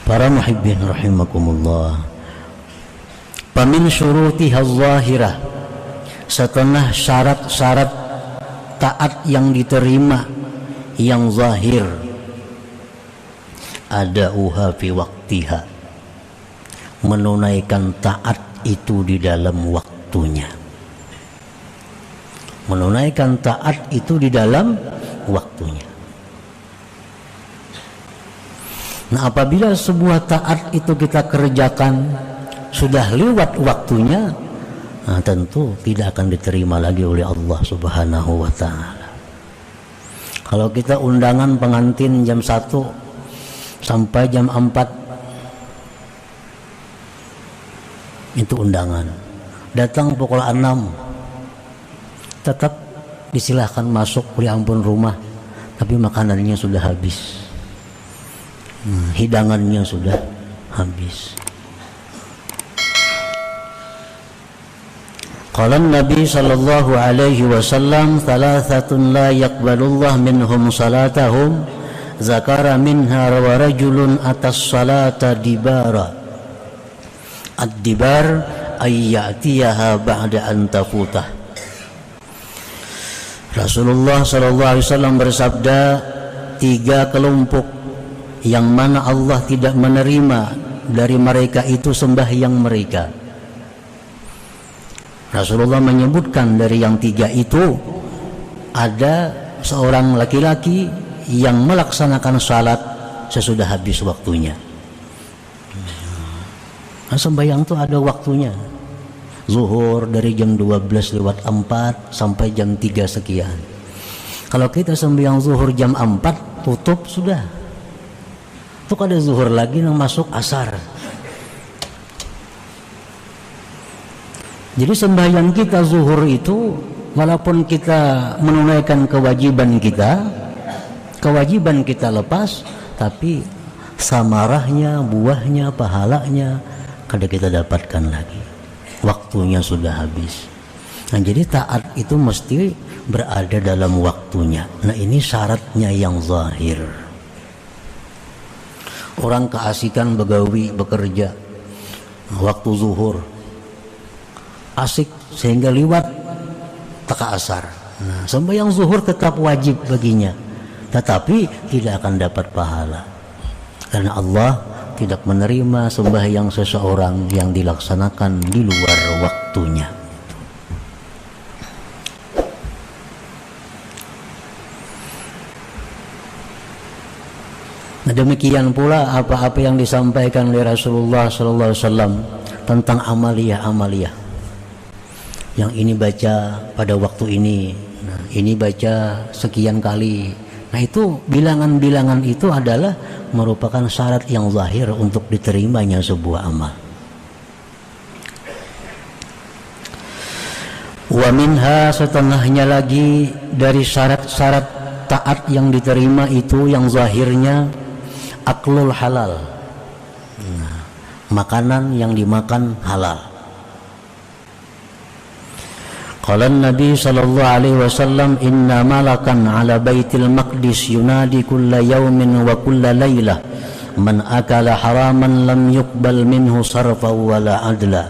Para muhibbin rahimakumullah, pamin syurutiha zahirah, setengah syarat-syarat taat yang diterima yang zahir, ada uha fi waktiha, menunaikan taat itu di dalam waktunya. Menunaikan taat itu di dalam waktunya. Nah, apabila sebuah taat itu kita kerjakan sudah lewat waktunya, nah, tentu tidak akan diterima lagi oleh Allah Subhanahu wa ta'ala. Kalau kita undangan pengantin jam 1 sampai jam 4, itu undangan. Datang pukul 6, tetap disilahkan masuk, ya ampun rumah, tapi makanannya sudah habis, hidangannya sudah habis. Qala Nabi sallallahu alaihi wasallam, thalathatun la yaqbalullah minhum salatahum, zakara minha wa rajulun atas salata dibara. Ad-dibar ay ya'tiyaha ba'da an tafutah. Rasulullah sallallahu alaihi wasallam bersabda, 3 kelompok yang mana Allah tidak menerima dari mereka itu sembahyang mereka. Rasulullah menyebutkan dari yang 3 itu ada seorang laki-laki yang melaksanakan salat sesudah habis waktunya. Nah, sembahyang itu ada waktunya. Zuhur dari jam 12:04 sampai jam 3 sekian. Kalau kita sembahyang zuhur jam 4 tutup sudah. Itu ada zuhur lagi yang masuk asar. Jadi sembahyang kita zuhur itu, walaupun kita menunaikan kewajiban kita lepas, tapi samarahnya, buahnya, pahalanya kada kita dapatkan lagi. Waktunya sudah habis. Nah, jadi taat itu mesti berada dalam waktunya. Nah, ini syaratnya yang zahir. Orang keasikan begawi, bekerja waktu zuhur, asik sehingga liwat taka asar. Nah, sembahyang zuhur tetap wajib baginya, tetapi tidak akan dapat pahala, karena Allah tidak menerima sembahyang seseorang yang dilaksanakan di luar waktunya. Nah, demikian pula apa-apa yang disampaikan oleh Rasulullah SAW tentang amaliyah-amaliyah. Yang ini baca pada waktu ini, nah, ini baca sekian kali. Nah, itu bilangan-bilangan itu adalah merupakan syarat yang zahir untuk diterimanya sebuah amal. Wa minha, setengahnya lagi dari syarat-syarat taat yang diterima itu yang zahirnya, aklul halal. Nah, makanan yang dimakan halal. Qala Nabi sallallahu alaihi wasallam, inna malakan ala baitil maqdis yunadi kulla yawmin wa kulla laylah, man akala haraman lam yuqbal minhu sarfa wala adla.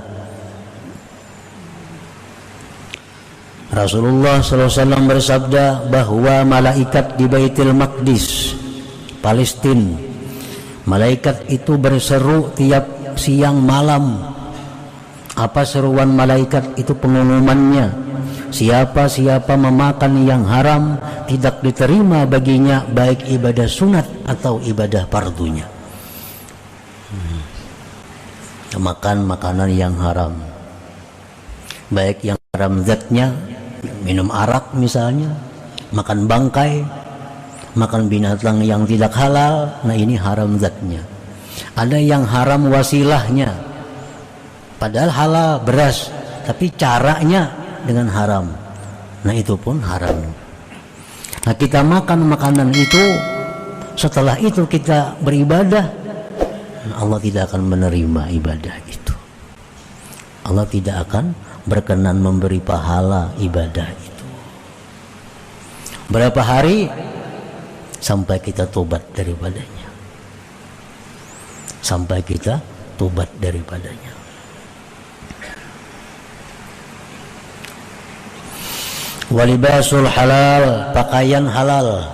Rasulullah sallallahu alaihi wasallam bersabda bahwa malaikat di Baitul Maqdis, Palestina, malaikat itu berseru tiap siang malam. Apa seruan malaikat itu? Pengumumannya, siapa-siapa memakan yang haram tidak diterima baginya baik ibadah sunat atau ibadah fardunya. Makan makanan yang haram, baik yang haram zatnya, minum arak misalnya, makan bangkai, makan binatang yang tidak halal, nah ini haram zatnya. Ada yang haram wasilahnya, padahal halal beras, tapi caranya dengan haram. Nah, itu pun haram. Nah, kita makan makanan itu, setelah itu kita beribadah, Allah tidak akan menerima ibadah itu. Allah tidak akan berkenan memberi pahala ibadah itu. Berapa hari sampai kita tobat daripadanya? sampai kita tobat daripadanya. Walibasul halal, pakaian halal.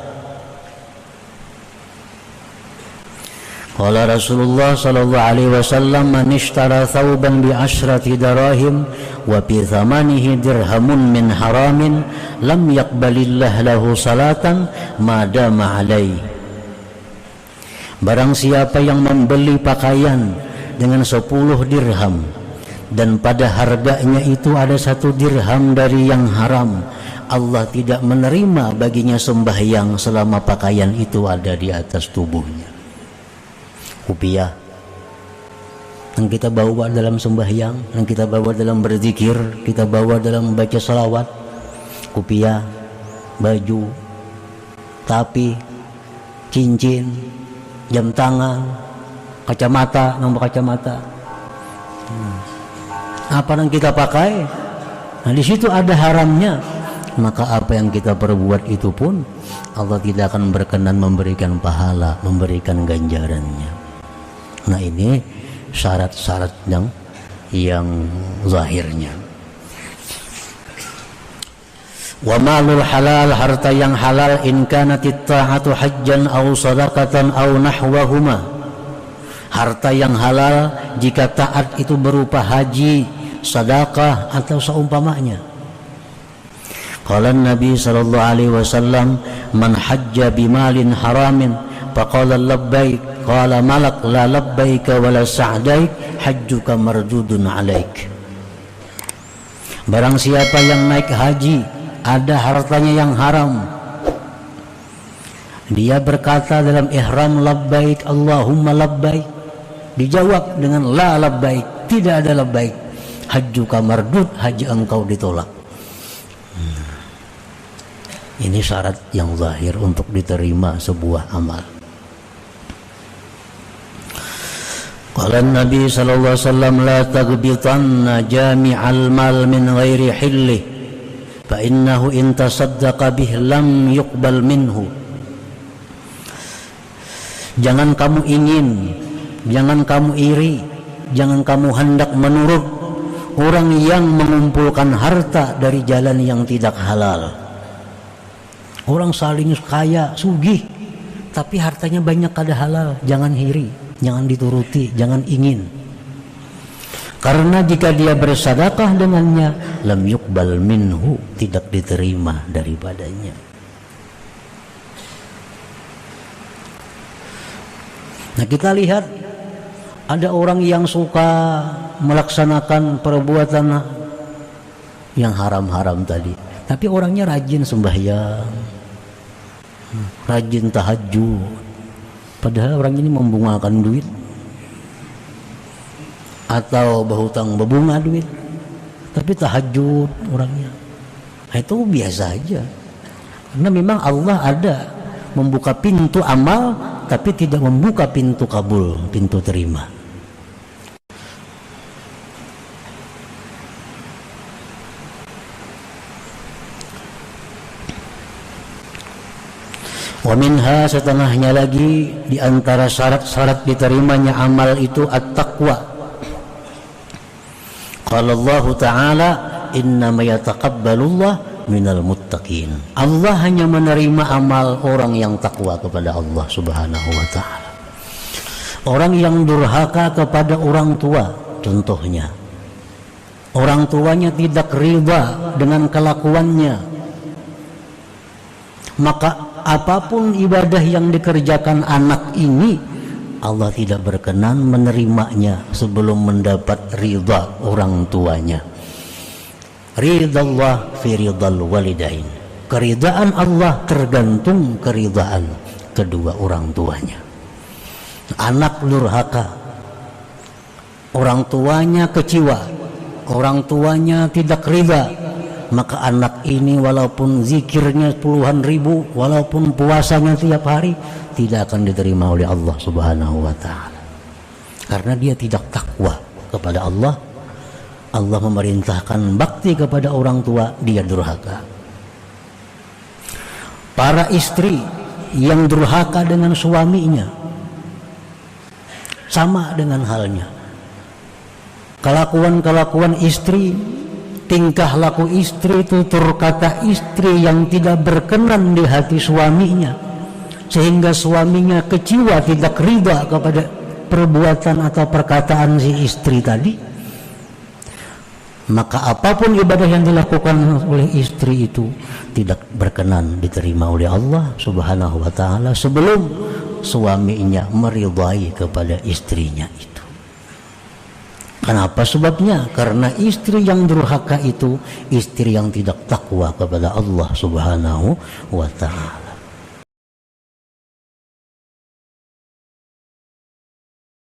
Qala Rasulullah sallallahu alaihi wasallam, man ishtara thawban bi asyrati darahim wa bi thamanihi dirhamun min haramin lam yaqbalillah lahu salatan ma dama alaihi. Barang siapa yang membeli pakaian dengan 10 dirham dan pada harganya itu ada 1 dirham dari yang haram, Allah tidak menerima baginya sembahyang selama pakaian itu ada di atas tubuhnya. Rupiah yang kita bawa dalam sembahyang, yang kita bawa dalam berzikir, kita bawa dalam baca salawat, rupiah, baju, tapi, cincin, jam tangan, kacamata, nomor kacamata, apa yang kita pakai, nah di situ ada haramnya, maka apa yang kita perbuat itu pun Allah tidak akan berkenan memberikan pahala, memberikan ganjarannya. Nah ini syarat-syarat yang zahirnya. Wa malul halal, harta yang halal, in kanatit ta'atu hajjan aw sadaqatan aw nahwahuma. Harta yang halal jika taat itu berupa haji, sedekah atau seumpamanya. Qala Nabi sallallahu alaihi wasallam, man hajja bimalin haramin faqala labbaik qala malak la labbaika wala sa'daik hajjuka mardudun alaik. Barang siapa yang naik haji ada hartanya yang haram, dia berkata dalam ihram labbaik Allahumma labbaik, dijawab dengan la labbaik, tidak ada labbaik, hajjuka mardud, haji engkau ditolak. Ini syarat yang zahir untuk diterima sebuah amal. Qala Nabi sallallahu alaihi wasallam, la taghbitanna jami'al mal min ghairi hillih fa innahu in tasaddaqa bih lam yuqbal minhu. Jangan kamu ingin, jangan kamu iri, jangan kamu hendak menurut orang yang mengumpulkan harta dari jalan yang tidak halal. Orang saling kaya, sugih, tapi hartanya banyak kada halal, jangan iri, jangan dituruti, jangan ingin. Karena jika dia bersedekah dengannya, lam yuqbal minhu, tidak diterima daripadanya. Nah kita lihat ada orang yang suka melaksanakan perbuatan yang haram-haram tadi, tapi orangnya rajin sembahyang, rajin tahajud, padahal orang ini membungakan duit atau berhutang berbunga duit, tapi tahajud orangnya. Nah, itu biasa aja, karena memang Allah ada membuka pintu amal tapi tidak membuka pintu kabul, pintu terima. Wa minha, setengahnya lagi di antara syarat-syarat diterimanya amal itu at-taqwa. Qala Allah Ta'ala, innama yataqabbalullah minal muttaqin. Allah hanya menerima amal orang yang takwa kepada Allah Subhanahu wa Ta'ala. Orang yang durhaka kepada orang tua, contohnya orang tuanya tidak riba dengan kelakuannya, maka apapun ibadah yang dikerjakan anak ini, Allah tidak berkenan menerimanya sebelum mendapat ridha orang tuanya. Ridallah fi ridal walidain. Keridaan Allah tergantung keridaan kedua orang tuanya. Anak durhaka, orang tuanya kecewa, orang tuanya tidak ridha, maka anak ini walaupun zikirnya puluhan ribu, walaupun puasanya tiap hari, tidak akan diterima oleh Allah Subhanahu wa Ta'ala, karena dia tidak takwa kepada Allah. Allah memerintahkan bakti kepada orang tua, dia durhaka. Para istri yang durhaka dengan suaminya, Sama dengan halnya kelakuan istri, tingkah laku istri, tutur kata istri yang tidak berkenan di hati suaminya, sehingga suaminya kecewa, tidak ridha kepada perbuatan atau perkataan si istri tadi, maka apapun ibadah yang dilakukan oleh istri itu tidak berkenan diterima oleh Allah Subhanahu wa ta'ala sebelum suaminya meridai kepada istrinya itu. Kenapa sebabnya? Karena istri yang durhaka itu istri yang tidak takwa kepada Allah Subhanahu wa ta'ala.